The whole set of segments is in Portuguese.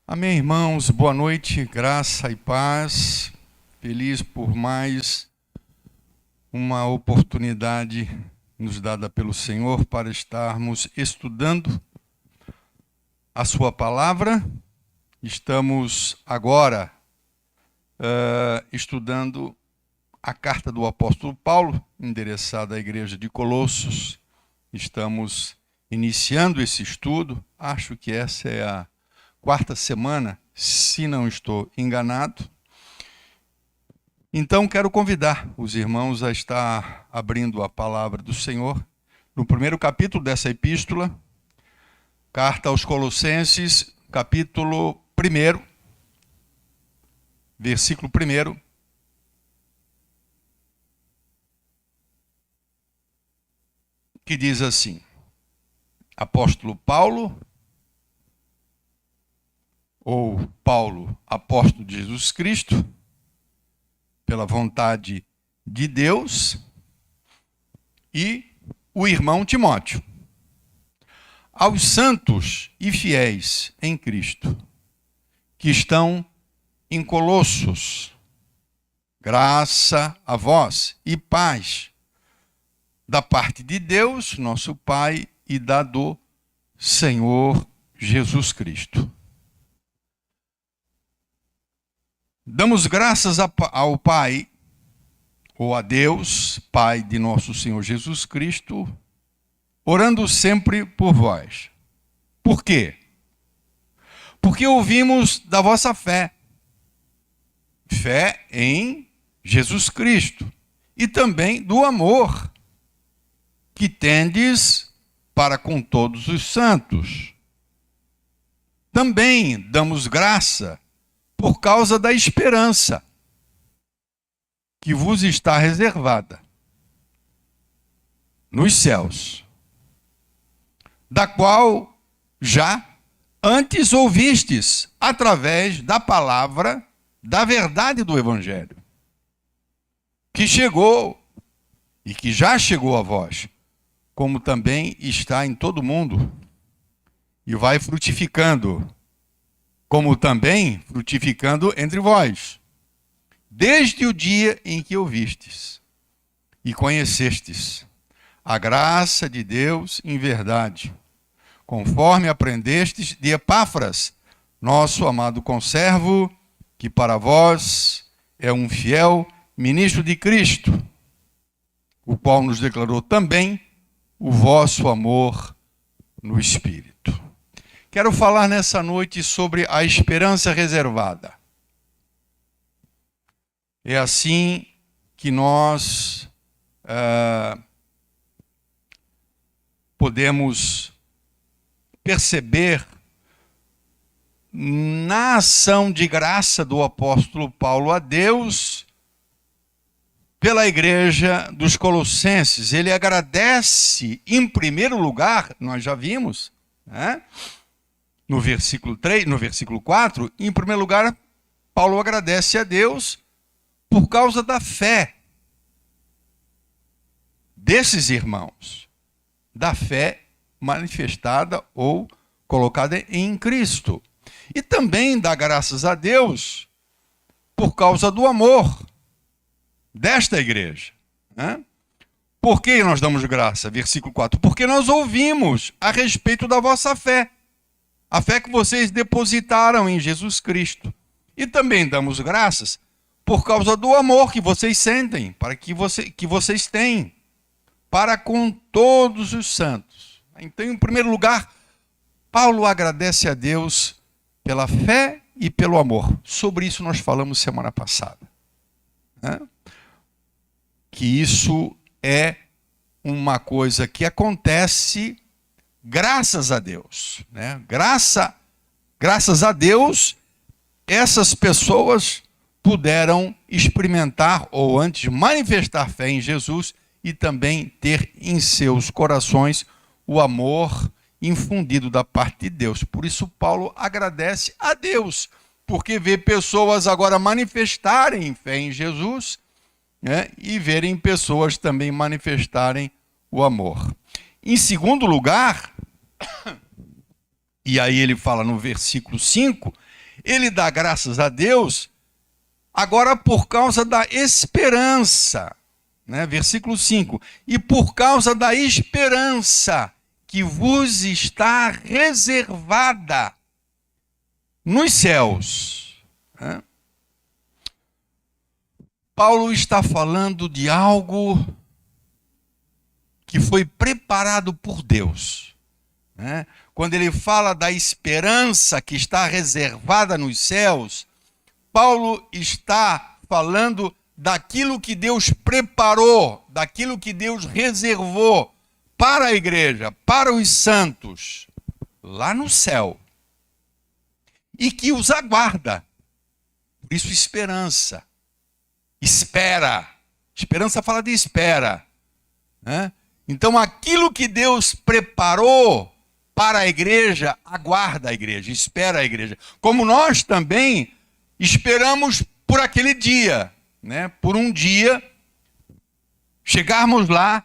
Amém, irmãos, boa noite, graça e paz. Feliz por mais uma oportunidade nos dada pelo Senhor para estarmos estudando a sua palavra. Estamos agora estudando a carta do apóstolo Paulo, endereçada à igreja de Colossos. Estamos iniciando esse estudo, acho que essa é a quarta semana, se não estou enganado. Então, quero convidar os irmãos a estar abrindo a palavra do Senhor no primeiro capítulo dessa epístola, carta aos Colossenses, capítulo 1, versículo 1, que diz assim: Apóstolo Paulo, ou Paulo, apóstolo de Jesus Cristo, pela vontade de Deus, e o irmão Timóteo, aos santos e fiéis em Cristo, que estão em Colossos, graça a vós e paz, da parte de Deus, nosso Pai, e da do Senhor Jesus Cristo. Damos graças ao Pai, ou a Deus, Pai de nosso Senhor Jesus Cristo, orando sempre por vós. Por quê? Porque ouvimos da vossa fé. Fé em Jesus Cristo. E também do amor que tendes para com todos os santos. Também damos graça por causa da esperança que vos está reservada nos céus, da qual já antes ouvistes através da palavra da verdade do Evangelho, que chegou e que já chegou a vós, como também está em todo o mundo, e vai frutificando, como também frutificando entre vós, desde o dia em que ouvistes e conhecestes a graça de Deus em verdade, conforme aprendestes de Epáfras, nosso amado conservo, que para vós é um fiel ministro de Cristo, o qual nos declarou também o vosso amor no Espírito. Quero falar nessa noite sobre a esperança reservada. É assim que nós podemos perceber na ação de graça do apóstolo Paulo a Deus pela igreja dos Colossenses. Ele agradece, em primeiro lugar, nós já vimos, né? No versículo 3, no versículo 4, em primeiro lugar, Paulo agradece a Deus por causa da fé desses irmãos, da fé manifestada ou colocada em Cristo. E também dá graças a Deus por causa do amor desta igreja, né? Por que nós damos graça? Versículo 4. Porque nós ouvimos a respeito da vossa fé, a fé que vocês depositaram em Jesus Cristo. E também damos graças por causa do amor que vocês sentem, que vocês têm para com todos os santos. Então, em primeiro lugar, Paulo agradece a Deus pela fé e pelo amor. Sobre isso nós falamos semana passada, né? Que isso é uma coisa que acontece graças a Deus, né? Graças a Deus, essas pessoas puderam experimentar ou antes manifestar fé em Jesus e também ter em seus corações o amor infundido da parte de Deus. Por isso Paulo agradece a Deus, porque vê pessoas agora manifestarem fé em Jesus, né? E verem pessoas também manifestarem o amor. Em segundo lugar, e aí ele fala no versículo 5, ele dá graças a Deus, agora por causa da esperança, né? Versículo 5, e por causa da esperança que vos está reservada nos céus. Né? Paulo está falando de algo que foi preparado por Deus. Né? Quando ele fala da esperança que está reservada nos céus, Paulo está falando daquilo que Deus preparou, daquilo que Deus reservou para a igreja, para os santos, lá no céu, e que os aguarda. Por isso, esperança. Espera. Esperança fala de espera. Né? Então, aquilo que Deus preparou para a igreja, aguarda a igreja, espera a igreja. Como nós também esperamos por aquele dia, né? Por um dia, chegarmos lá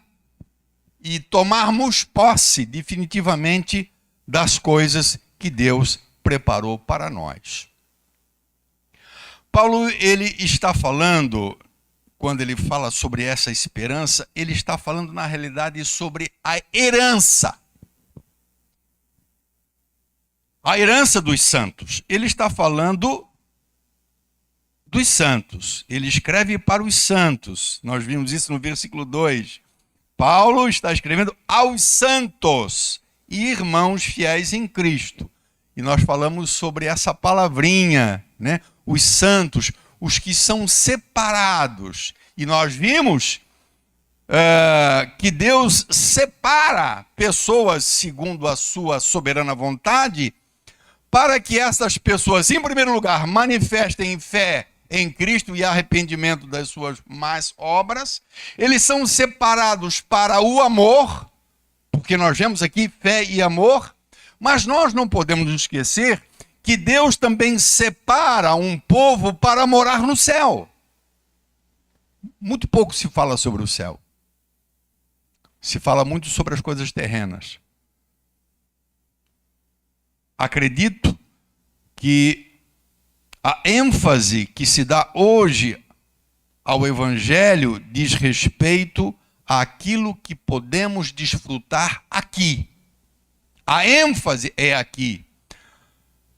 e tomarmos posse definitivamente das coisas que Deus preparou para nós. Paulo, ele está falando, quando ele fala sobre essa esperança, ele está falando na realidade sobre a herança. A herança dos santos. Ele está falando dos santos. Ele escreve para os santos. Nós vimos isso no versículo 2. Paulo está escrevendo aos santos e irmãos fiéis em Cristo. E nós falamos sobre essa palavrinha, né? Os santos, os que são separados. E nós vimos que Deus separa pessoas segundo a sua soberana vontade, para que essas pessoas, em primeiro lugar, manifestem fé em Cristo e arrependimento das suas más obras. Eles são separados para o amor, porque nós vemos aqui fé e amor, mas nós não podemos nos esquecer que Deus também separa um povo para morar no céu. Muito pouco se fala sobre o céu. Se fala muito sobre as coisas terrenas. Acredito que a ênfase que se dá hoje ao Evangelho diz respeito àquilo que podemos desfrutar aqui. A ênfase é aqui.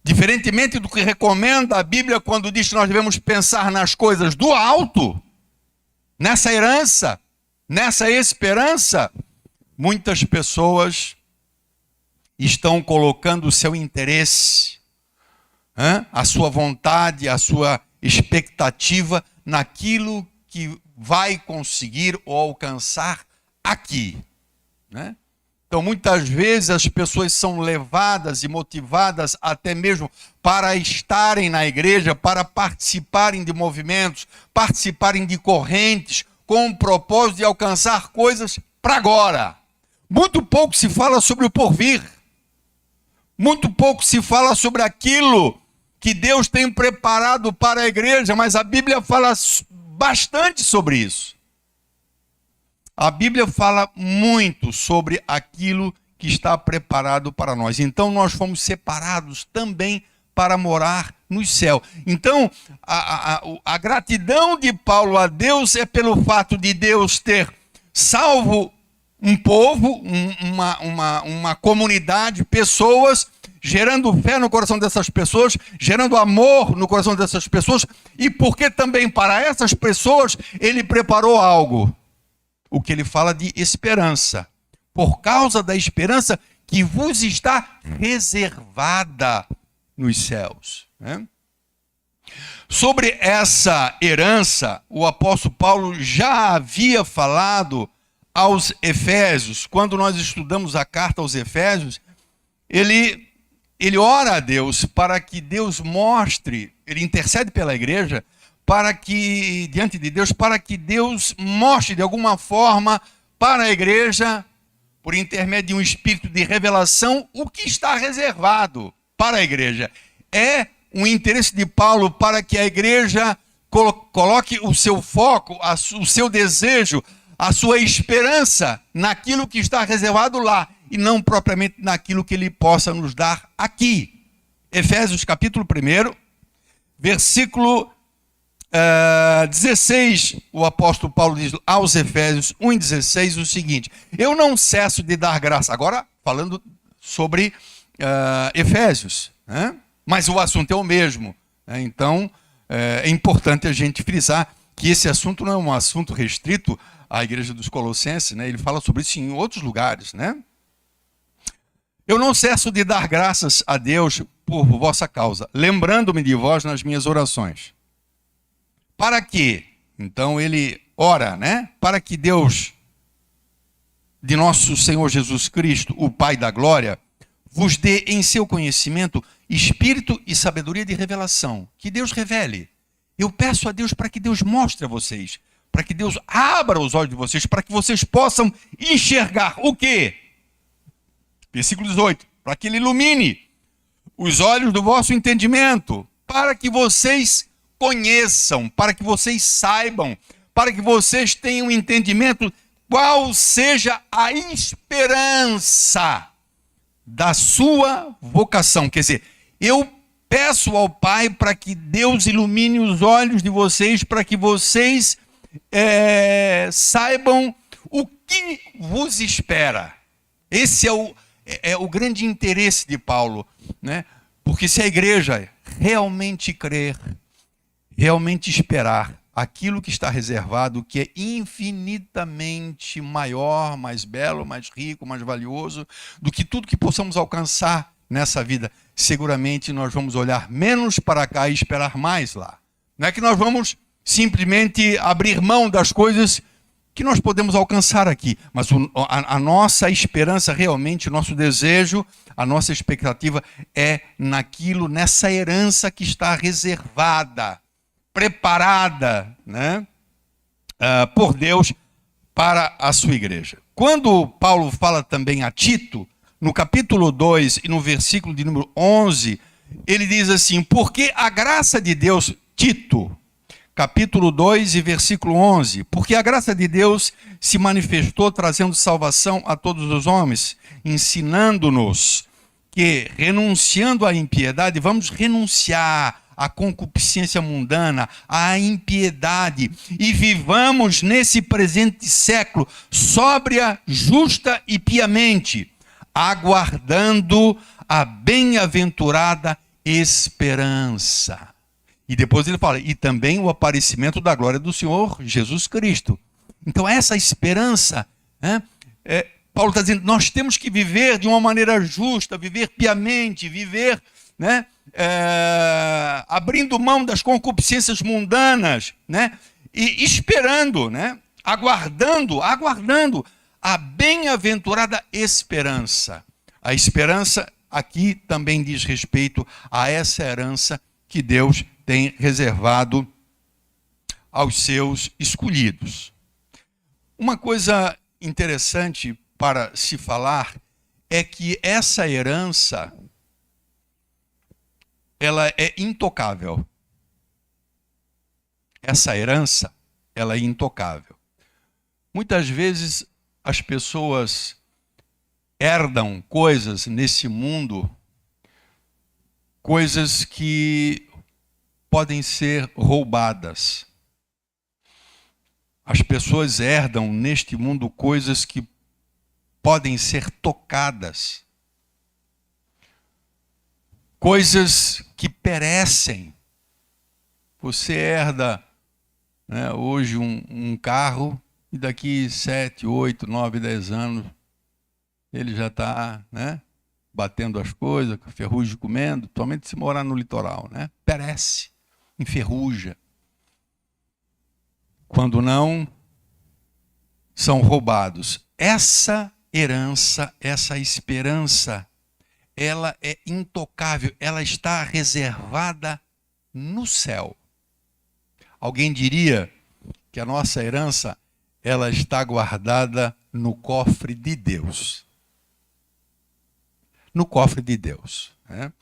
Diferentemente do que recomenda a Bíblia quando diz que nós devemos pensar nas coisas do alto, nessa herança, nessa esperança, muitas pessoas estão colocando o seu interesse, a sua vontade, a sua expectativa naquilo que vai conseguir ou alcançar aqui. Né? Então, muitas vezes as pessoas são levadas e motivadas até mesmo para estarem na igreja, para participarem de movimentos, participarem de correntes, com o propósito de alcançar coisas para agora. Muito pouco se fala sobre o porvir. Muito pouco se fala sobre aquilo que Deus tem preparado para a igreja, mas a Bíblia fala bastante sobre isso. A Bíblia fala muito sobre aquilo que está preparado para nós. Então, nós fomos separados também para morar no céu. Então, a gratidão de Paulo a Deus é pelo fato de Deus ter salvo um povo, uma comunidade, pessoas, gerando fé no coração dessas pessoas, gerando amor no coração dessas pessoas, e porque também para essas pessoas ele preparou algo, o que ele fala de esperança, por causa da esperança que vos está reservada nos céus. Né? Sobre essa herança, o apóstolo Paulo já havia falado aos Efésios. Quando nós estudamos a carta aos Efésios, ele ora a Deus para que Deus mostre, ele intercede pela igreja, para que, diante de Deus, para que Deus mostre de alguma forma para a igreja, por intermédio de um espírito de revelação, o que está reservado para a igreja. É um interesse de Paulo para que a igreja coloque o seu foco, o seu desejo, a sua esperança naquilo que está reservado lá, e não propriamente naquilo que ele possa nos dar aqui. Efésios capítulo 1, Versículo 16, o apóstolo Paulo diz aos Efésios 1,16 o seguinte: eu não cesso de dar graça. Agora, falando sobre Efésios, né? Mas o assunto é o mesmo, né? Então, é importante a gente frisar que esse assunto não é um assunto restrito à igreja dos Colossenses, né? Ele fala sobre isso em outros lugares, né? Eu não cesso de dar graças a Deus por vossa causa, lembrando-me de vós nas minhas orações. Para que? Então ele ora, né? Para que Deus, de nosso Senhor Jesus Cristo, o Pai da glória, vos dê em seu conhecimento espírito e sabedoria de revelação. Que Deus revele. Eu peço a Deus para que Deus mostre a vocês, para que Deus abra os olhos de vocês, para que vocês possam enxergar o quê? Versículo 18. Para que Ele ilumine os olhos do vosso entendimento, para que vocês conheçam, para que vocês saibam, para que vocês tenham entendimento qual seja a esperança da sua vocação. Quer dizer, eu peço ao Pai para que Deus ilumine os olhos de vocês, para que vocês saibam o que vos espera. Esse é o grande interesse de Paulo, né? Porque se a igreja realmente crer, realmente esperar aquilo que está reservado, que é infinitamente maior, mais belo, mais rico, mais valioso do que tudo que possamos alcançar nessa vida, seguramente nós vamos olhar menos para cá e esperar mais lá. Não é que nós vamos simplesmente abrir mão das coisas que nós podemos alcançar aqui, mas a nossa esperança realmente, o nosso desejo, a nossa expectativa é naquilo, nessa herança que está reservada, preparada, né, por Deus para a sua igreja. Quando Paulo fala também a Tito, no capítulo 2 e no versículo de número 11, ele diz assim: porque a graça de Deus, Tito, capítulo 2 e versículo 11, porque a graça de Deus se manifestou trazendo salvação a todos os homens, ensinando-nos que, renunciando à impiedade, vamos renunciar à concupiscência mundana, à impiedade, e vivamos nesse presente século sóbria, justa e piamente, aguardando a bem-aventurada esperança. E depois ele fala, e também o aparecimento da glória do Senhor Jesus Cristo. Então essa esperança, né, Paulo está dizendo, nós temos que viver de uma maneira justa, viver piamente, viver, né, abrindo mão das concupiscências mundanas, né, e esperando, né, aguardando a bem-aventurada esperança. A esperança aqui também diz respeito a essa herança que Deus tem reservado aos seus escolhidos. Uma coisa interessante para se falar é que essa herança, ela é intocável. Essa herança, ela é intocável. Muitas vezes as pessoas herdam coisas nesse mundo, coisas que podem ser roubadas. As pessoas herdam neste mundo coisas que podem ser tocadas. Coisas que perecem. Você herda, né, hoje um carro e daqui 7, 8, 9, 10 anos ele já está, né, batendo as coisas, com ferrugem comendo, somente se morar no litoral, né? Perece, enferruja. Quando não, são roubados. Essa herança, essa esperança, ela é intocável, ela está reservada no céu. Alguém diria que a nossa herança, ela está guardada no cofre de Deus. No cofre de Deus, né?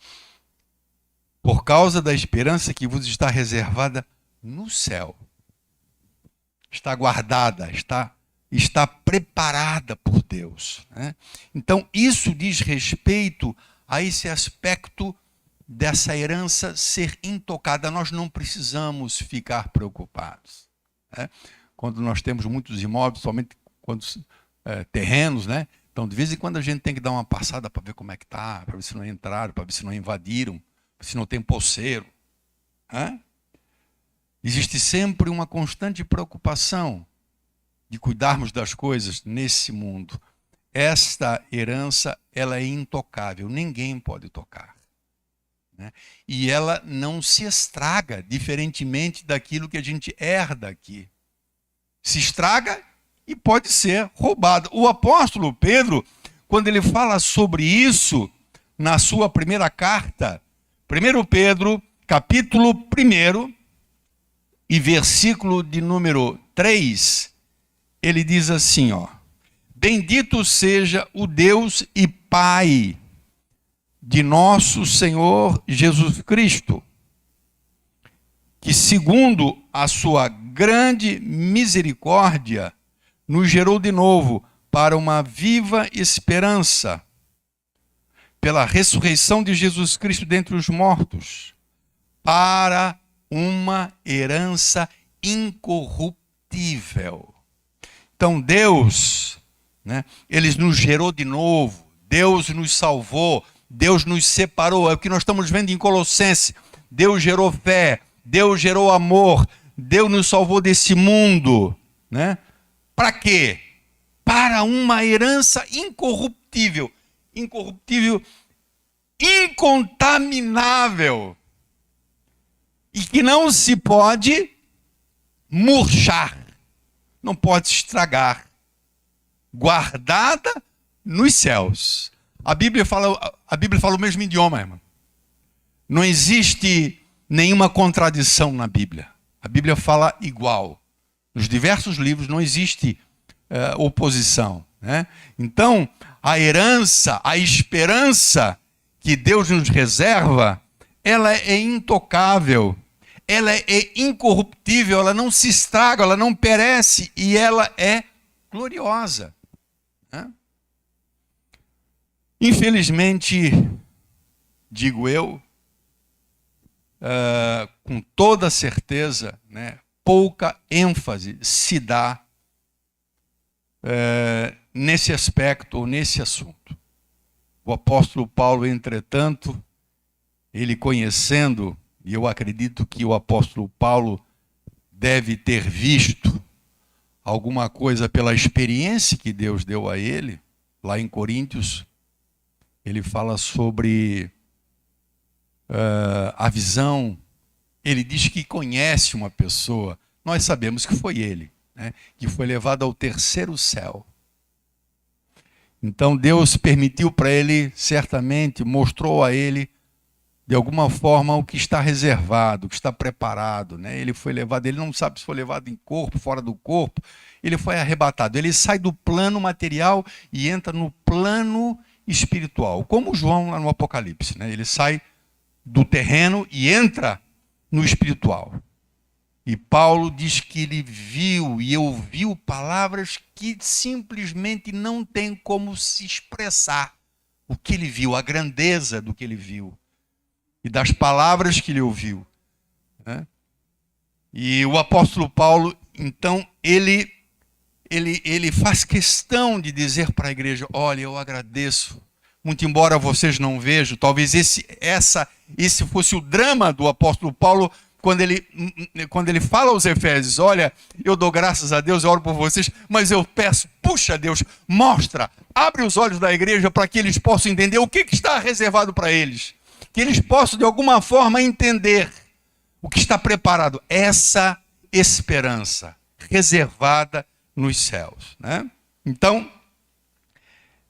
Por causa da esperança que vos está reservada no céu. Está guardada, está preparada por Deus, né? Então, isso diz respeito a esse aspecto dessa herança ser intocada, nós não precisamos ficar preocupados, né? Quando nós temos muitos imóveis, somente quando terrenos, né? Então, de vez em quando a gente tem que dar uma passada para ver como é que está, para ver se não entraram, para ver se não invadiram, se não tem poceiro, né? Existe sempre uma constante preocupação de cuidarmos das coisas nesse mundo. Esta herança, ela é intocável, ninguém pode tocar, né? E ela não se estraga, diferentemente daquilo que a gente herda aqui. Se estraga e pode ser roubada. O apóstolo Pedro, quando ele fala sobre isso, na sua primeira carta, 1 Pedro, capítulo 1, e versículo de número 3, ele diz assim, ó: bendito seja o Deus e Pai de nosso Senhor Jesus Cristo, que segundo a sua grande misericórdia nos gerou de novo para uma viva esperança, pela ressurreição de Jesus Cristo dentre os mortos, para uma herança incorruptível. Então Deus, né, Ele nos gerou de novo, Deus nos salvou, Deus nos separou. É o que nós estamos vendo em Colossenses. Deus gerou fé, Deus gerou amor, Deus nos salvou desse mundo, né? Para quê? Para uma herança incorruptível, incontaminável, e que não se pode murchar, não pode se estragar, guardada nos céus. A Bíblia fala o mesmo idioma, irmão. Não existe nenhuma contradição na Bíblia. A Bíblia fala igual. Nos diversos livros não existe oposição, né? Então, a herança, a esperança que Deus nos reserva, ela é intocável, ela é incorruptível, ela não se estraga, ela não perece e ela é gloriosa, né? Infelizmente, digo eu, com toda certeza, né, pouca ênfase se dá nesse aspecto ou nesse assunto. O apóstolo Paulo, entretanto, ele conhecendo, e eu acredito que o apóstolo Paulo deve ter visto alguma coisa pela experiência que Deus deu a ele, lá em Coríntios, ele fala sobre a visão. Ele diz que conhece uma pessoa, nós sabemos que foi ele, né, que foi levado ao terceiro céu. Então Deus permitiu para ele, certamente, mostrou a ele, de alguma forma, o que está reservado, o que está preparado, né? Ele foi levado, ele não sabe se foi levado em corpo, fora do corpo, ele foi arrebatado. Ele sai do plano material e entra no plano espiritual, como João lá no Apocalipse, né? Ele sai do terreno e entra no espiritual. E Paulo diz que ele viu e ouviu palavras que simplesmente não tem como se expressar o que ele viu, a grandeza do que ele viu e das palavras que ele ouviu, né? E o apóstolo Paulo, então, ele faz questão de dizer para a igreja: olha, eu agradeço, muito embora vocês não vejam. Talvez esse fosse o drama do apóstolo Paulo, quando ele fala aos Efésios: olha, eu dou graças a Deus, eu oro por vocês, mas eu peço, puxa Deus, mostra, abre os olhos da igreja para que eles possam entender o que está reservado para eles, que eles possam de alguma forma entender o que está preparado, essa esperança reservada nos céus, né? Então,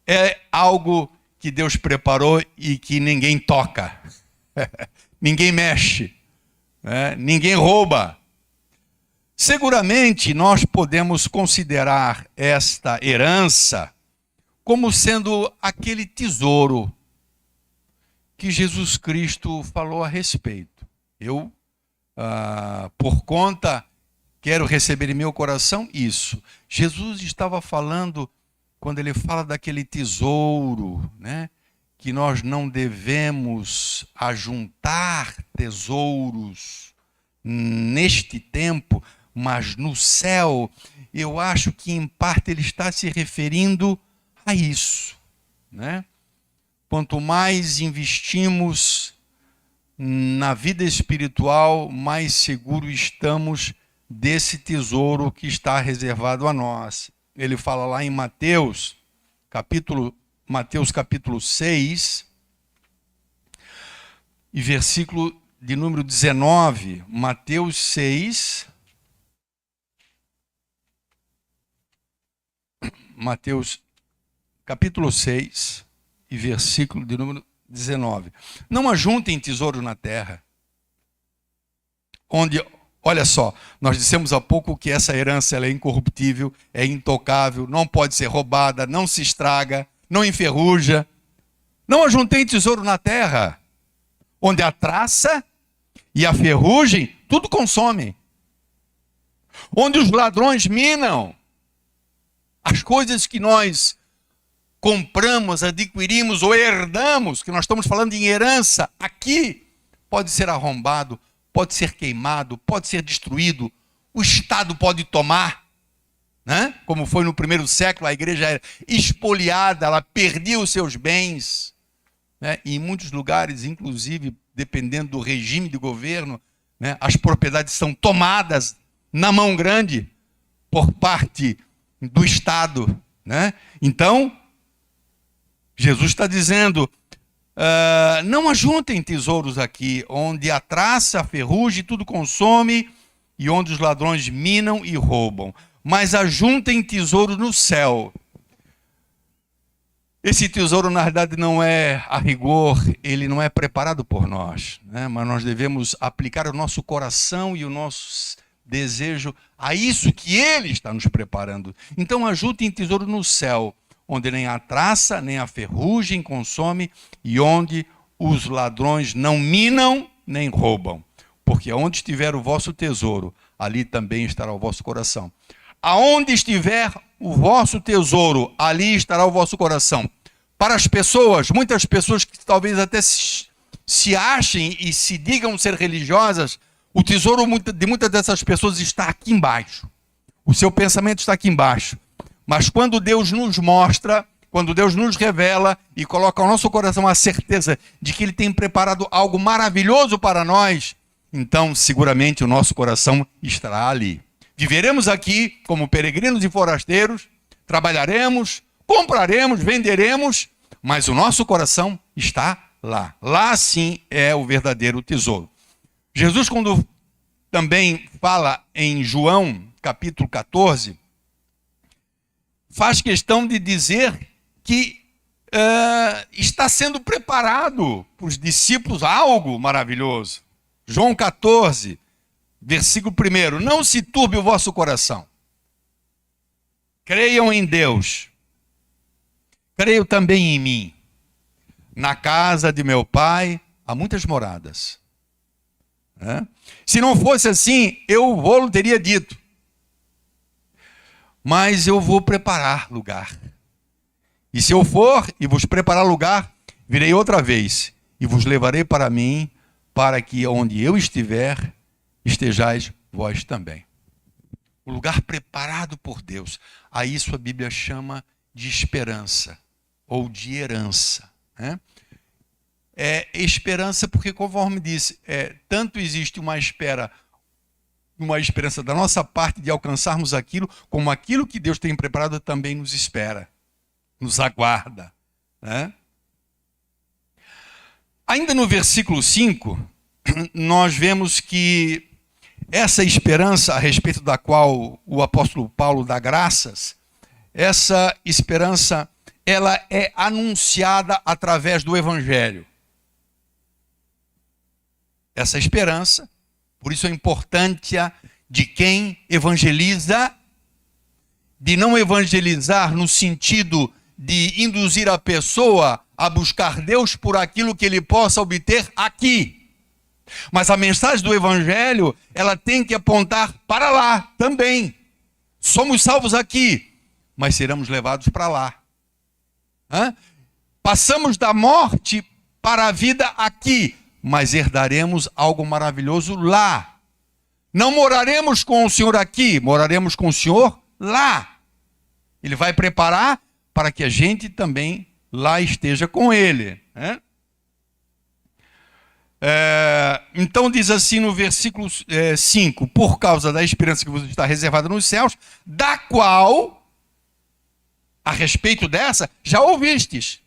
é algo que Deus preparou e que ninguém toca, ninguém mexe, né? Ninguém rouba. Seguramente nós podemos considerar esta herança como sendo aquele tesouro que Jesus Cristo falou a respeito. Eu, por conta, quero receber em meu coração isso. Jesus estava falando, quando ele fala daquele tesouro, né, que nós não devemos ajuntar tesouros neste tempo, mas no céu, eu acho que em parte ele está se referindo a isso, né? Quanto mais investimos na vida espiritual, mais seguro estamos desse tesouro que está reservado a nós. Ele fala lá em Mateus capítulo 6, e versículo de número 19. Mateus 6. Mateus capítulo 6 e versículo de número 19. Não ajuntem tesouro na terra, onde, olha só, nós dissemos há pouco que essa herança ela é incorruptível, é intocável, não pode ser roubada, não se estraga, não enferruja. Não ajuntem tesouro na terra, onde a traça e a ferrugem tudo consomem, onde os ladrões minam. As coisas que nós compramos, adquirimos ou herdamos, que nós estamos falando em herança, aqui pode ser arrombado, pode ser queimado, pode ser destruído, o Estado pode tomar, né? Como foi no primeiro século, a igreja era espoliada, ela perdia os seus bens, né? E em muitos lugares, inclusive, dependendo do regime de governo, né, as propriedades são tomadas na mão grande por parte do Estado, né? Então, Jesus está dizendo, não ajuntem tesouros aqui, onde a traça, a ferrugem, tudo consome, e onde os ladrões minam e roubam. Mas ajuntem tesouros no céu. Esse tesouro, na verdade, não é, a rigor, ele não é preparado por nós, né? Mas nós devemos aplicar o nosso coração e o nosso desejo a isso que ele está nos preparando. Então, ajuntem tesouro no céu, onde nem a traça, nem a ferrugem consome, e onde os ladrões não minam, nem roubam. Porque onde estiver o vosso tesouro, ali também estará o vosso coração. Aonde estiver o vosso tesouro, ali estará o vosso coração. Para as pessoas, muitas pessoas que talvez até se achem e se digam ser religiosas, o tesouro de muitas dessas pessoas está aqui embaixo. O seu pensamento está aqui embaixo. Mas quando Deus nos mostra, quando Deus nos revela e coloca ao nosso coração a certeza de que Ele tem preparado algo maravilhoso para nós, então seguramente o nosso coração estará ali. Viveremos aqui como peregrinos e forasteiros, trabalharemos, compraremos, venderemos, mas o nosso coração está lá. Lá sim é o verdadeiro tesouro. Jesus, quando também fala em João, capítulo 14, faz questão de dizer que está sendo preparado para os discípulos algo maravilhoso. João 14, versículo 1, não se turbe o vosso coração. Creiam em Deus. Creio também em mim. Na casa de meu Pai há muitas moradas. Se não fosse assim, eu vou teria dito. Mas eu vou preparar lugar. E se eu for e vos preparar lugar, virei outra vez e vos levarei para mim, para que onde eu estiver, estejais vós também. O lugar preparado por Deus. A isso a Bíblia chama de esperança ou de herança, né? É esperança porque, conforme disse, tanto existe uma esperança da nossa parte de alcançarmos aquilo, como aquilo que Deus tem preparado também nos espera, nos aguarda, né? Ainda no versículo 5, nós vemos que essa esperança a respeito da qual o apóstolo Paulo dá graças, essa esperança, ela é anunciada através do Evangelho. Essa esperança, por isso a importância de quem evangeliza, de não evangelizar no sentido de induzir a pessoa a buscar Deus por aquilo que ele possa obter aqui. Mas a mensagem do Evangelho, ela tem que apontar para lá também. Somos salvos aqui, mas seremos levados para lá. Passamos da morte para a vida aqui, mas herdaremos algo maravilhoso lá. Não moraremos com o Senhor aqui, moraremos com o Senhor lá. Ele vai preparar para que a gente também lá esteja com Ele, né? Então diz assim no versículo 5, por causa da esperança que vos está reservada nos céus, da qual, a respeito dessa, já ouvistes.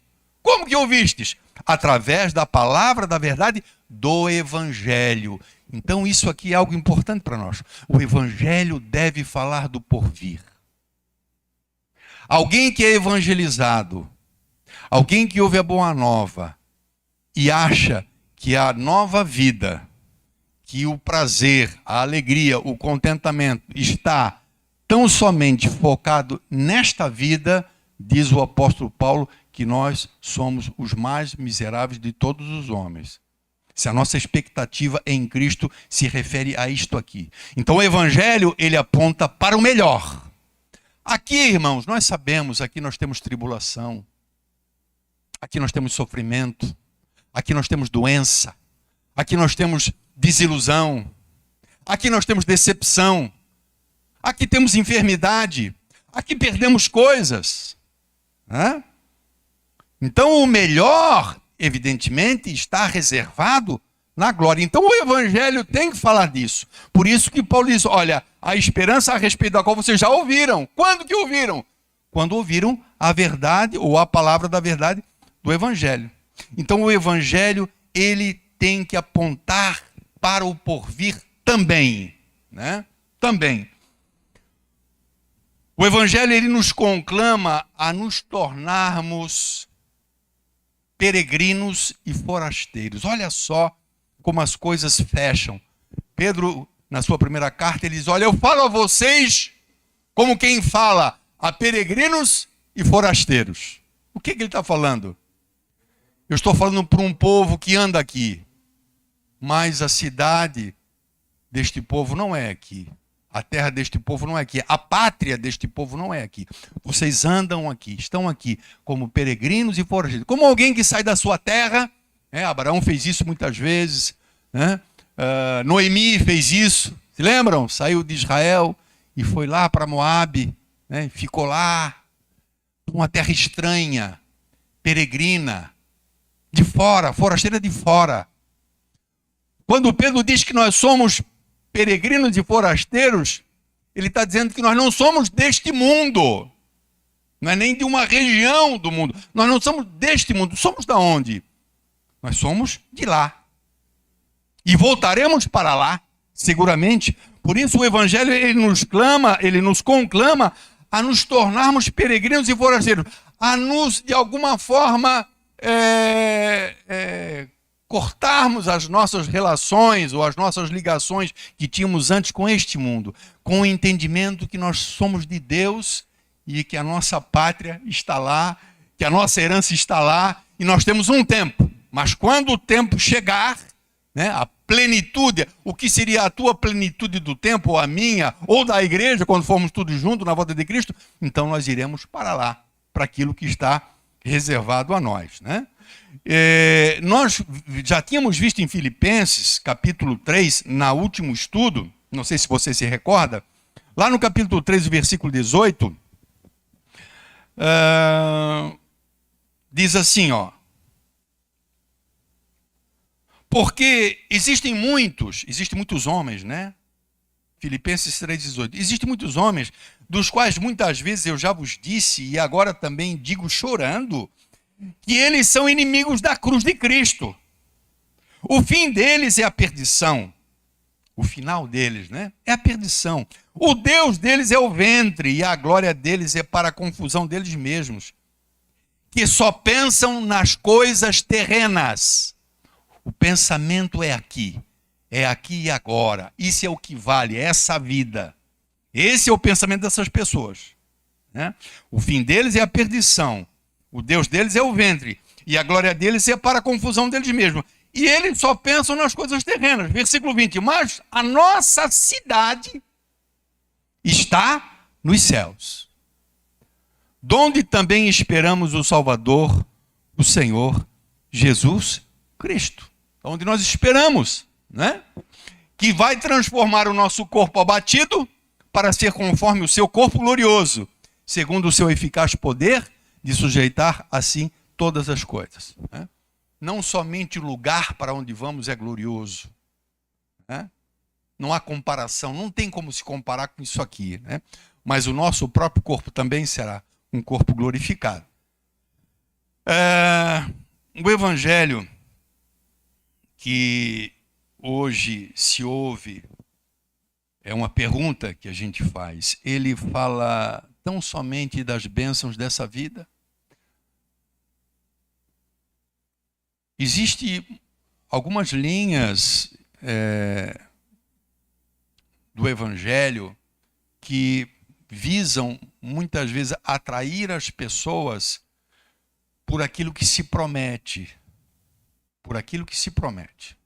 Como que ouvistes? Através da palavra da verdade do Evangelho. Então isso aqui é algo importante para nós. O Evangelho deve falar do porvir. Alguém que é evangelizado, alguém que ouve a boa nova e acha que a nova vida, que o prazer, a alegria, o contentamento está tão somente focado nesta vida, diz o apóstolo Paulo, que nós somos os mais miseráveis de todos os homens. Se a nossa expectativa em Cristo se refere a isto aqui. Então o Evangelho, ele aponta para o melhor. Aqui, irmãos, nós sabemos, aqui nós temos tribulação, aqui nós temos sofrimento, aqui nós temos doença, aqui nós temos desilusão, aqui nós temos decepção, aqui temos enfermidade, aqui perdemos coisas, né? Então o melhor, evidentemente, está reservado na glória. Então o Evangelho tem que falar disso. Por isso que Paulo diz, olha, a esperança a respeito da qual vocês já ouviram. Quando que ouviram? Quando ouviram a verdade ou a palavra da verdade do Evangelho. Então o Evangelho, ele tem que apontar para o porvir também, né? Também. O Evangelho, ele nos conclama a nos tornarmos peregrinos e forasteiros. Olha só como as coisas fecham. Pedro, na sua primeira carta, ele diz, olha, eu falo a vocês como quem fala a peregrinos e forasteiros. O que ele está falando? Eu estou falando para um povo que anda aqui, mas a cidade deste povo não é aqui. A terra deste povo não é aqui. A pátria deste povo não é aqui. Vocês andam aqui, estão aqui como peregrinos e forasteiros. Como alguém que sai da sua terra, Abraão fez isso muitas vezes, né? Noemi fez isso. Se lembram? Saiu de Israel e foi lá para Moabe, né? Ficou lá, uma terra estranha, peregrina, de fora, forasteira de fora. Quando Pedro diz que nós somos peregrinos e forasteiros, ele está dizendo que nós não somos deste mundo, não é nem de uma região do mundo, nós não somos deste mundo, somos da onde? Nós somos de lá, e voltaremos para lá, seguramente. Por isso o Evangelho, ele nos conclama a nos tornarmos peregrinos e forasteiros, a nos, de alguma forma, cortarmos as nossas relações ou as nossas ligações que tínhamos antes com este mundo, com o entendimento que nós somos de Deus e que a nossa pátria está lá, que a nossa herança está lá, e nós temos um tempo. Mas quando o tempo chegar, né, a plenitude, o que seria a tua plenitude do tempo, ou a minha, ou da igreja, quando formos todos juntos na volta de Cristo, então nós iremos para lá, para aquilo que está reservado a nós, né? Nós já tínhamos visto em Filipenses, capítulo 3, na último estudo, não sei se você se recorda, lá no capítulo 3, versículo 18, diz assim, ó, porque existem muitos homens, né? Filipenses 3,18. Existem muitos homens, dos quais muitas vezes eu já vos disse, e agora também digo chorando, que eles são inimigos da cruz de Cristo. O fim deles é a perdição. O final deles, né? É a perdição. O Deus deles é o ventre, e a glória deles é para a confusão deles mesmos, que só pensam nas coisas terrenas. O pensamento é aqui e agora. Isso é o que vale, é essa vida. Esse é o pensamento dessas pessoas, né? O fim deles é a perdição. O Deus deles é o ventre, e a glória deles é para a confusão deles mesmos. E eles só pensam nas coisas terrenas. Versículo 20. Mas a nossa cidade está nos céus, donde também esperamos o Salvador, o Senhor Jesus Cristo, onde nós esperamos, né? Que vai transformar o nosso corpo abatido para ser conforme o seu corpo glorioso, segundo o seu eficaz poder de sujeitar assim todas as coisas, né? Não somente o lugar para onde vamos é glorioso, né? Não há comparação, não tem como se comparar com isso aqui, né? Mas o nosso próprio corpo também será um corpo glorificado. O evangelho que hoje se ouve, é uma pergunta que a gente faz, ele fala tão somente das bênçãos dessa vida? Existem algumas linhas do evangelho que visam muitas vezes atrair as pessoas por aquilo que se promete. Por aquilo que se promete.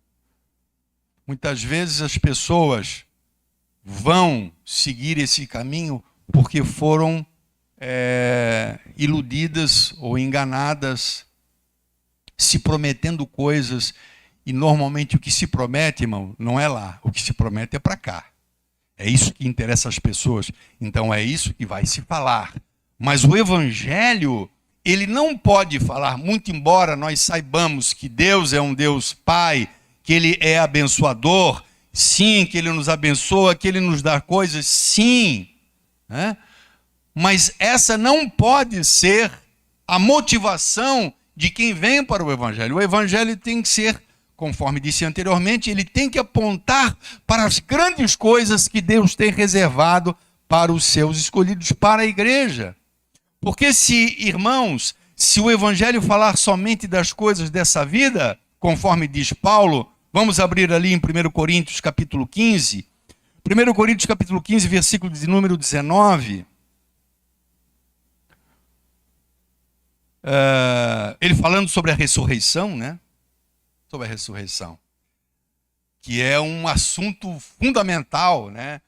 Muitas vezes as pessoas vão seguir esse caminho porque foram iludidas ou enganadas, se prometendo coisas, e normalmente o que se promete, irmão, não é lá, o que se promete é para cá. É isso que interessa às pessoas, então é isso que vai se falar. Mas o evangelho, ele não pode falar, muito embora nós saibamos que Deus é um Deus Pai, que Ele é abençoador, sim, que Ele nos abençoa, que Ele nos dá coisas, sim, né? Mas essa não pode ser a motivação de quem vem para o evangelho. O evangelho tem que ser, conforme disse anteriormente, ele tem que apontar para as grandes coisas que Deus tem reservado para os seus escolhidos, para a igreja. Porque irmãos, se o evangelho falar somente das coisas dessa vida, conforme diz Paulo, vamos abrir ali em 1 Coríntios capítulo 15, 1 Coríntios capítulo 15, versículo de número 19, ele falando sobre a ressurreição, né? Sobre a ressurreição, que é um assunto fundamental, né?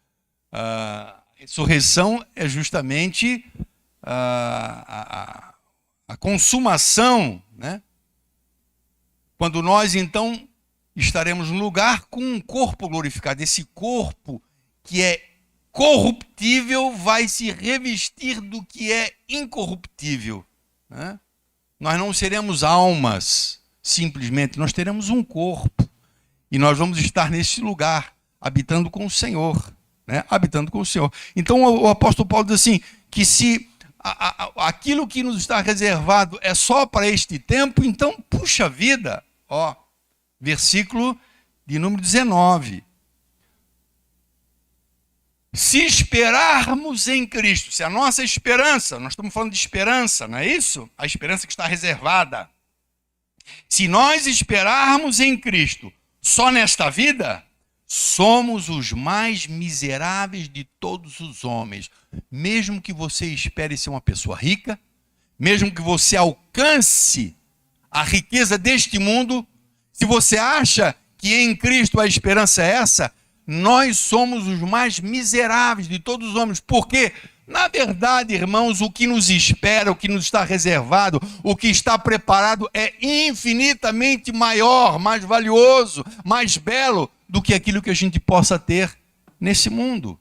A ressurreição é justamente a consumação, né? Quando nós então estaremos no lugar com um corpo glorificado. Esse corpo que é corruptível vai se revestir do que é incorruptível, né? Nós não seremos almas, simplesmente, nós teremos um corpo. E nós vamos estar nesse lugar, habitando com o Senhor, né? Habitando com o Senhor. Então o apóstolo Paulo diz assim, que se aquilo que nos está reservado é só para este tempo, então, puxa vida, ó, versículo de número 19. Se esperarmos em Cristo, se a nossa esperança, nós estamos falando de esperança, não é isso? A esperança que está reservada. Se nós esperarmos em Cristo só nesta vida, somos os mais miseráveis de todos os homens. Mesmo que você espere ser uma pessoa rica, mesmo que você alcance a riqueza deste mundo, se você acha que em Cristo a esperança é essa, nós somos os mais miseráveis de todos os homens. Porque, na verdade, irmãos, o que nos espera, o que nos está reservado, o que está preparado é infinitamente maior, mais valioso, mais belo do que aquilo que a gente possa ter nesse mundo.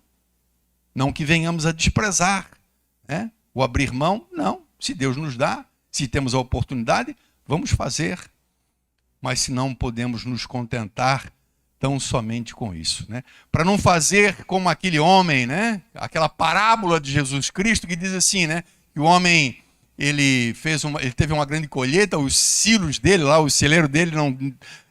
Não que venhamos a desprezar, né? O abrir mão, não. Se Deus nos dá, se temos a oportunidade, vamos fazer. Mas se não podemos nos contentar tão somente com isso, né? Para não fazer como aquele homem, né? Aquela parábola de Jesus Cristo que diz assim, né? Que o homem, ele teve uma grande colheita, os silos dele lá, o celeiro dele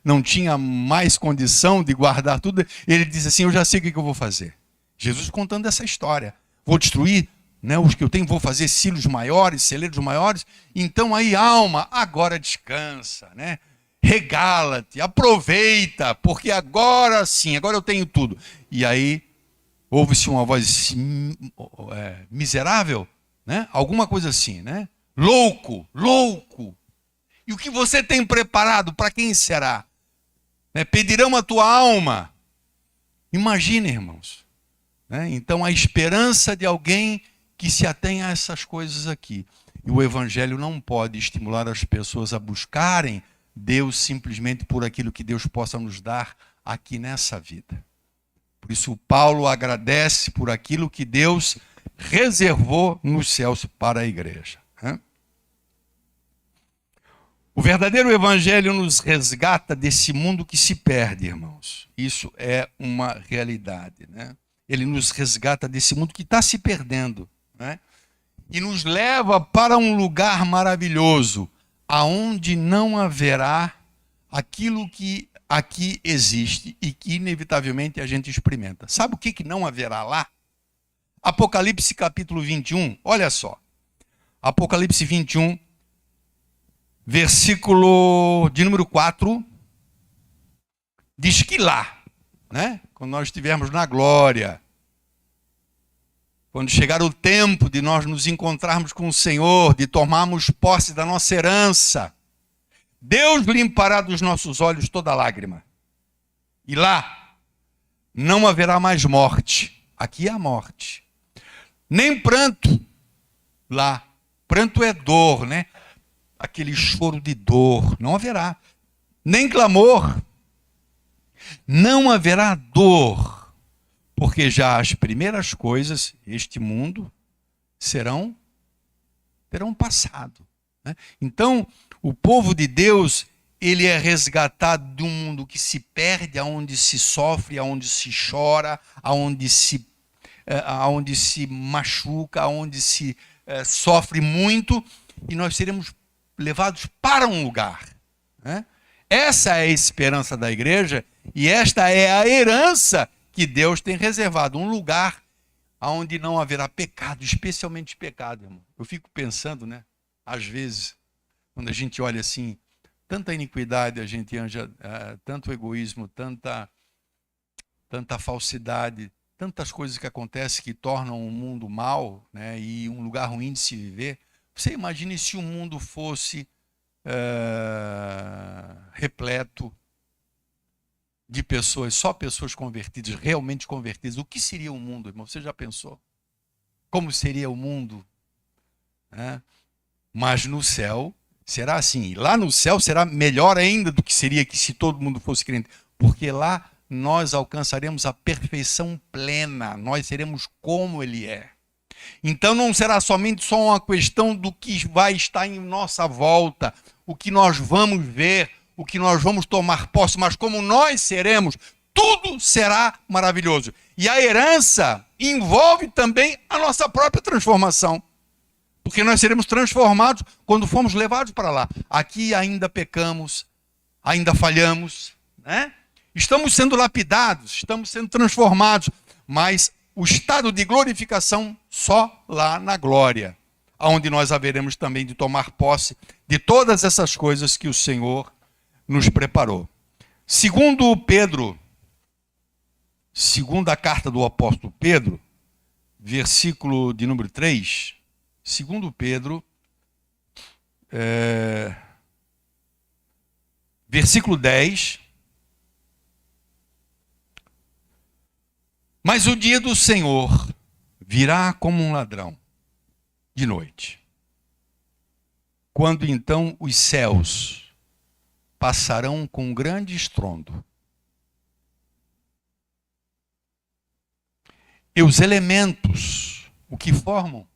não tinha mais condição de guardar tudo. Ele diz assim, eu já sei o que eu vou fazer. Jesus contando essa história. Vou destruir, né, os que eu tenho, vou fazer silos maiores, celeiros maiores. Então aí, alma, agora descansa, né? Regala-te, aproveita, porque agora sim, agora eu tenho tudo. E aí, ouve-se uma voz miserável, né? Alguma coisa assim, né? Louco, louco. E o que você tem preparado, para quem será? Né? Pedirão a tua alma. Imagine, irmãos, né? Então, a esperança de alguém que se atenha a essas coisas aqui. E o Evangelho não pode estimular as pessoas a buscarem Deus simplesmente por aquilo que Deus possa nos dar aqui nessa vida. Por isso, Paulo agradece por aquilo que Deus reservou nos céus para a igreja. O verdadeiro Evangelho nos resgata desse mundo que se perde, irmãos. Isso é uma realidade, né? Ele nos resgata desse mundo que está se perdendo, né? E nos leva para um lugar maravilhoso, aonde não haverá aquilo que aqui existe e que inevitavelmente a gente experimenta. Sabe o que não haverá lá? Apocalipse capítulo 21, olha só. Apocalipse 21, versículo de número 4, diz que lá, né, quando nós estivermos na glória, quando chegar o tempo de nós nos encontrarmos com o Senhor, de tomarmos posse da nossa herança, Deus limpará dos nossos olhos toda lágrima. E lá não haverá mais morte. Aqui há morte. Nem pranto. Lá. Pranto é dor, né? Aquele choro de dor. Não haverá. Nem clamor. Não haverá dor. Porque já as primeiras coisas, este mundo, terão passado. Né? Então, o povo de Deus, ele é resgatado de um mundo que se perde, aonde se sofre, aonde se chora, aonde se machuca, aonde se sofre muito, e nós seremos levados para um lugar. Né? Essa é a esperança da igreja, e esta é a herança que Deus tem reservado, um lugar onde não haverá pecado, especialmente pecado, irmão. Eu fico pensando, né? Às vezes, quando a gente olha assim, tanta iniquidade, a gente anja, tanto egoísmo, tanta falsidade, tantas coisas que acontecem que tornam o mundo mal, né? E um lugar ruim de se viver. Você imagine se o mundo fosse repleto de pessoas, só pessoas convertidas, realmente convertidas. O que seria o mundo, irmão? Você já pensou? Como seria o mundo? Mas no céu será assim. Lá no céu será melhor ainda do que seria que se todo mundo fosse crente. Porque lá nós alcançaremos a perfeição plena. Nós seremos como Ele é. Então não será somente só uma questão do que vai estar em nossa volta, o que nós vamos ver, o que nós vamos tomar posse, mas como nós seremos, tudo será maravilhoso. E a herança envolve também a nossa própria transformação. Porque nós seremos transformados quando formos levados para lá. Aqui ainda pecamos, ainda falhamos, né? Estamos sendo lapidados, estamos sendo transformados, mas o estado de glorificação só lá na glória, onde nós haveremos também de tomar posse de todas essas coisas que o Senhor nos preparou. Segundo Pedro, segunda carta do apóstolo Pedro, versículo de número 3, segundo Pedro, versículo 10, mas o dia do Senhor virá como um ladrão de noite, quando então os céus passarão com grande estrondo, e os elementos, o que formam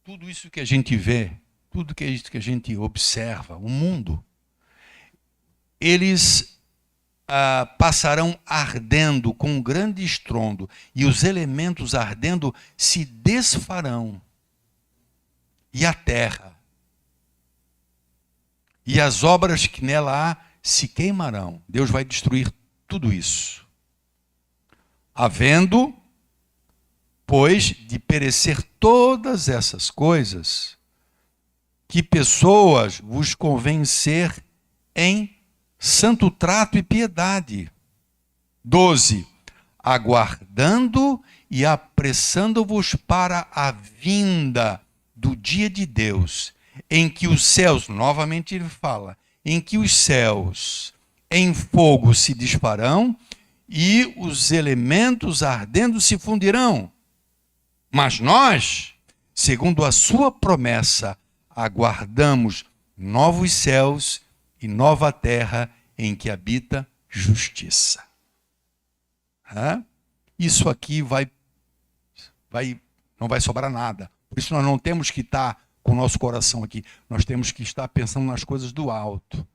tudo isso que a gente vê, tudo que a gente observa, o mundo, eles passarão ardendo com um grande estrondo, e os elementos ardendo se desfarão, e a terra e as obras que nela há se queimarão. Deus vai destruir tudo isso. Havendo, pois, de perecer todas essas coisas, que pessoas vos convém ser em santo trato e piedade. 12. Aguardando e apressando-vos para a vinda do dia de Deus, em que os céus, novamente ele fala, em que os céus em fogo se disparão e os elementos ardendo se fundirão. Mas nós, segundo a sua promessa, aguardamos novos céus e nova terra em que habita justiça. Isso aqui não vai sobrar nada. Por isso nós não temos que estar com o nosso coração aqui. Nós temos que estar pensando nas coisas do alto.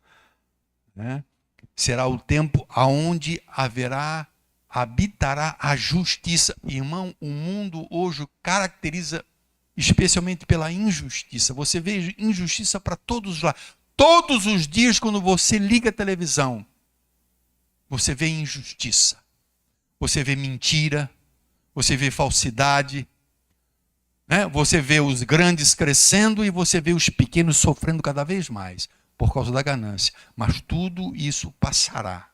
Será o tempo aonde habitará a justiça. Irmão, o mundo hoje caracteriza especialmente pela injustiça. Você vê injustiça para todos lá. Todos os dias, quando você liga a televisão, você vê injustiça. Você vê mentira. Você vê falsidade. Você vê os grandes crescendo e você vê os pequenos sofrendo cada vez mais por causa da ganância. Mas tudo isso passará.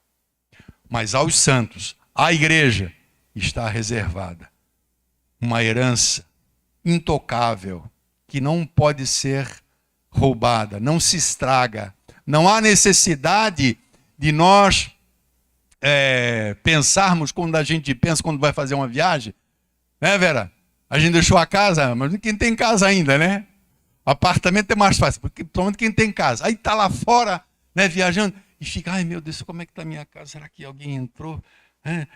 Mas aos santos, à igreja, está reservada uma herança intocável, que não pode ser roubada, não se estraga. Não há necessidade de nós pensarmos quando a gente pensa quando vai fazer uma viagem. Vera? A gente deixou a casa, mas quem tem casa ainda, né? Apartamento é mais fácil, porque principalmente quem tem casa. Aí está lá fora, viajando, e fica, ai meu Deus, como é que está a minha casa? Será que alguém entrou?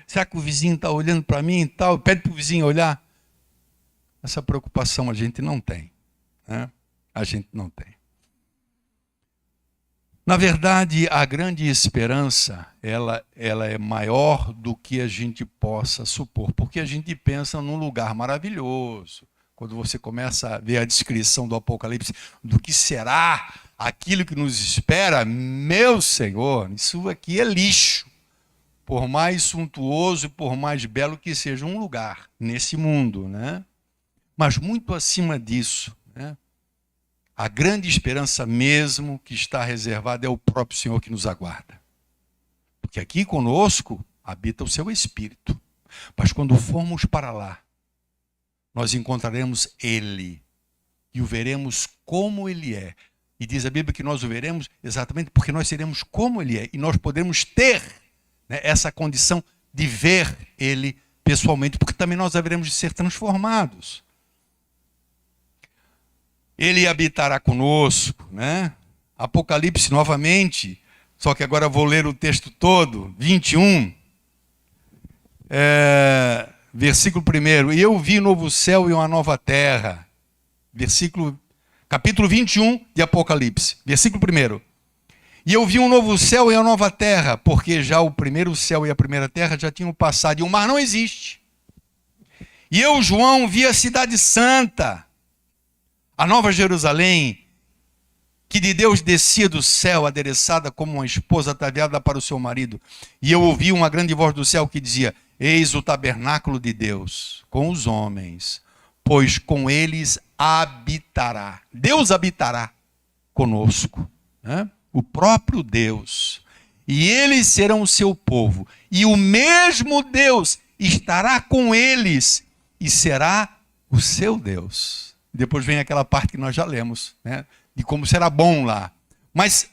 Será que o vizinho está olhando para mim e tal? Pede para o vizinho olhar. Essa preocupação a gente não tem. A gente não tem. Na verdade, a grande esperança, ela é maior do que a gente possa supor, porque a gente pensa num lugar maravilhoso. Quando você começa a ver a descrição do Apocalipse, do que será aquilo que nos espera, meu Senhor, isso aqui é lixo. Por mais suntuoso e por mais belo que seja um lugar nesse mundo, Mas muito acima disso, a grande esperança mesmo que está reservada é o próprio Senhor que nos aguarda. Porque aqui conosco habita o seu Espírito. Mas quando formos para lá, nós encontraremos Ele e o veremos como Ele é. E diz a Bíblia que nós o veremos exatamente porque nós seremos como Ele é. E nós podemos ter essa condição de ver Ele pessoalmente, porque também nós haveremos de ser transformados. Ele habitará conosco, Apocalipse novamente, só que agora vou ler o texto todo, 21, versículo 1. E eu vi um novo céu e uma nova terra. Capítulo 21 de Apocalipse, versículo 1. E eu vi um novo céu e uma nova terra, porque já o primeiro céu e a primeira terra já tinham passado, e o mar não existe. E eu, João, vi a cidade santa, a nova Jerusalém, que de Deus descia do céu, adereçada como uma esposa ataviada para o seu marido. E eu ouvi uma grande voz do céu que dizia: eis o tabernáculo de Deus com os homens, pois com eles habitará. Deus habitará conosco, o próprio Deus. E eles serão o seu povo. E o mesmo Deus estará com eles e será o seu Deus. Depois vem aquela parte que nós já lemos, de como será bom lá. Mas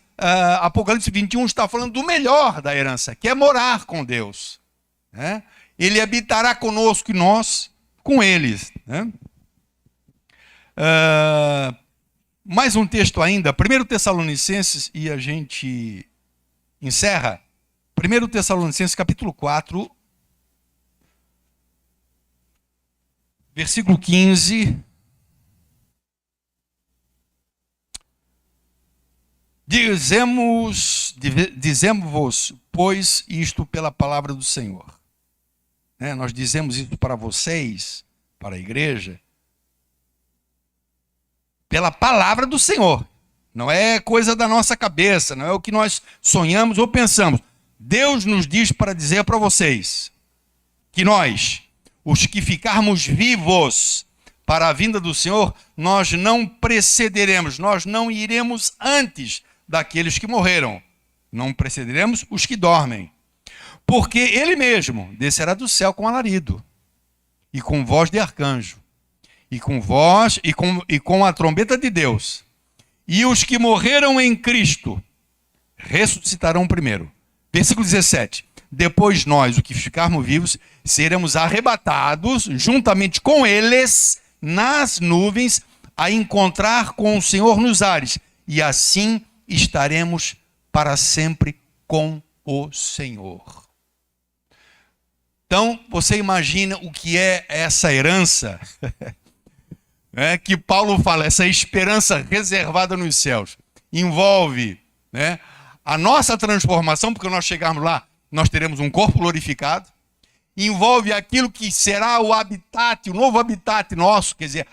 Apocalipse 21 está falando do melhor da herança, que é morar com Deus. Ele habitará conosco e nós com eles. Mais um texto ainda, 1 Tessalonicenses, e a gente encerra. 1 Tessalonicenses capítulo 4, versículo 15... Dizemos-vos, pois, isto pela palavra do Senhor. Nós dizemos isso para vocês, para a igreja, pela palavra do Senhor. Não é coisa da nossa cabeça, não é o que nós sonhamos ou pensamos. Deus nos diz para dizer para vocês que nós, os que ficarmos vivos para a vinda do Senhor, nós não precederemos, nós não iremos antes daqueles que morreram. Não precederemos os que dormem. Porque Ele mesmo descerá do céu com alarido, e com voz de arcanjo, e com voz e com a trombeta de Deus. E os que morreram em Cristo ressuscitarão primeiro. Versículo 17. Depois nós, os que ficarmos vivos, seremos arrebatados juntamente com eles nas nuvens a encontrar com o Senhor nos ares, e assim estaremos para sempre com o Senhor. Então, você imagina o que é essa herança que Paulo fala, essa esperança reservada nos céus. Envolve a nossa transformação, porque nós chegarmos lá, nós teremos um corpo glorificado. Envolve aquilo que será o habitat, o novo habitat nosso, quer dizer,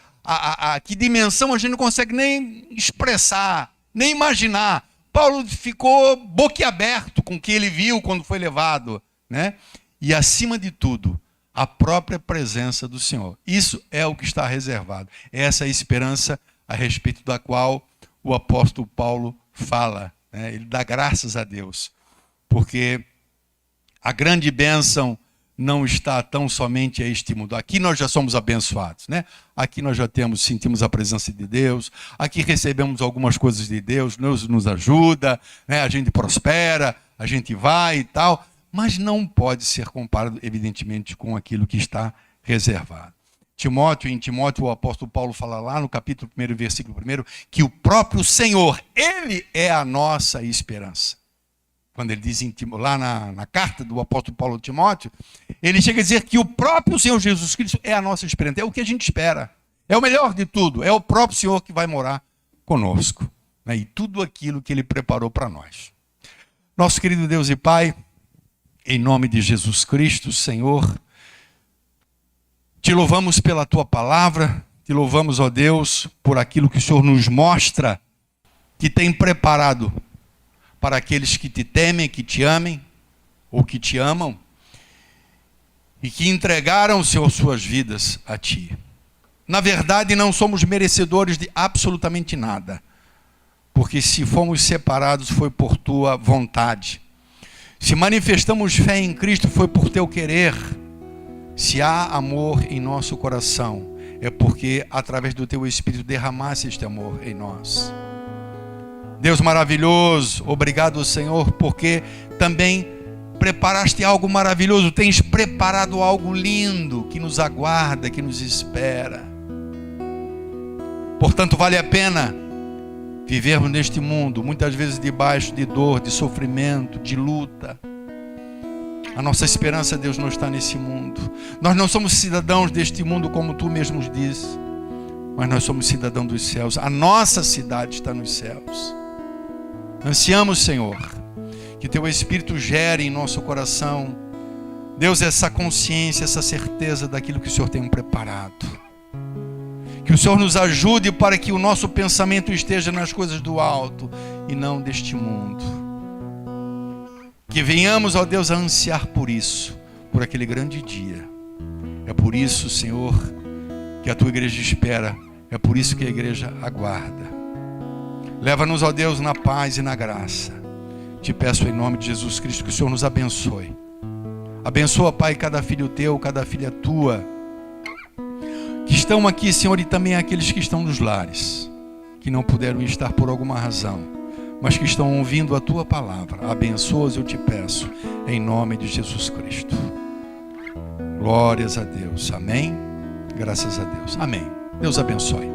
que dimensão a gente não consegue nem expressar, nem imaginar. Paulo ficou boquiaberto com o que ele viu quando foi levado, E acima de tudo, a própria presença do Senhor. Isso é o que está reservado. É essa esperança a respeito da qual o apóstolo Paulo fala. Ele dá graças a Deus, porque a grande bênção não está tão somente a este mundo. Aqui nós já somos abençoados, Aqui nós já sentimos a presença de Deus, aqui recebemos algumas coisas de Deus, Deus nos ajuda, a gente prospera, a gente vai e tal, mas não pode ser comparado, evidentemente, com aquilo que está reservado. Em Timóteo, o apóstolo Paulo fala lá no capítulo 1, versículo 1, que o próprio Senhor, Ele é a nossa esperança. Quando ele diz lá na carta do apóstolo Paulo a Timóteo, ele chega a dizer que o próprio Senhor Jesus Cristo é a nossa esperança, é o que a gente espera, é o melhor de tudo, é o próprio Senhor que vai morar conosco, e tudo aquilo que Ele preparou para nós. Nosso querido Deus e Pai, em nome de Jesus Cristo, Senhor, te louvamos pela Tua palavra, te louvamos, ó Deus, por aquilo que o Senhor nos mostra, que tem preparado para aqueles que te temem, que te amem, ou que te amam, e que entregaram, Senhor, suas vidas a Ti. Na verdade, não somos merecedores de absolutamente nada, porque se fomos separados foi por Tua vontade. Se manifestamos fé em Cristo foi por Teu querer. Se há amor em nosso coração, é porque através do Teu Espírito derramasse este amor em nós. Deus maravilhoso, obrigado, Senhor, porque também preparaste algo maravilhoso, tens preparado algo lindo que nos aguarda, que nos espera. Portanto, vale a pena vivermos neste mundo, muitas vezes debaixo de dor, de sofrimento, de luta. A nossa esperança, Deus, não está nesse mundo. Nós não somos cidadãos deste mundo, como Tu mesmo dizes, mas nós somos cidadãos dos céus. A nossa cidade está nos céus. Ansiamos, Senhor, que Teu Espírito gere em nosso coração, Deus, essa consciência, essa certeza daquilo que o Senhor tem preparado. Que o Senhor nos ajude para que o nosso pensamento esteja nas coisas do alto e não deste mundo. Que venhamos, ó Deus, a ansiar por isso, por aquele grande dia. É por isso, Senhor, que a Tua igreja espera, é por isso que a igreja aguarda. Leva-nos, ó Deus, na paz e na graça. Te peço em nome de Jesus Cristo que o Senhor nos abençoe. Abençoa, Pai, cada filho Teu, cada filha Tua, que estão aqui, Senhor, e também aqueles que estão nos lares, que não puderam estar por alguma razão, mas que estão ouvindo a Tua palavra. Abençoa-os, eu te peço, em nome de Jesus Cristo. Glórias a Deus. Amém. Graças a Deus. Amém. Deus abençoe.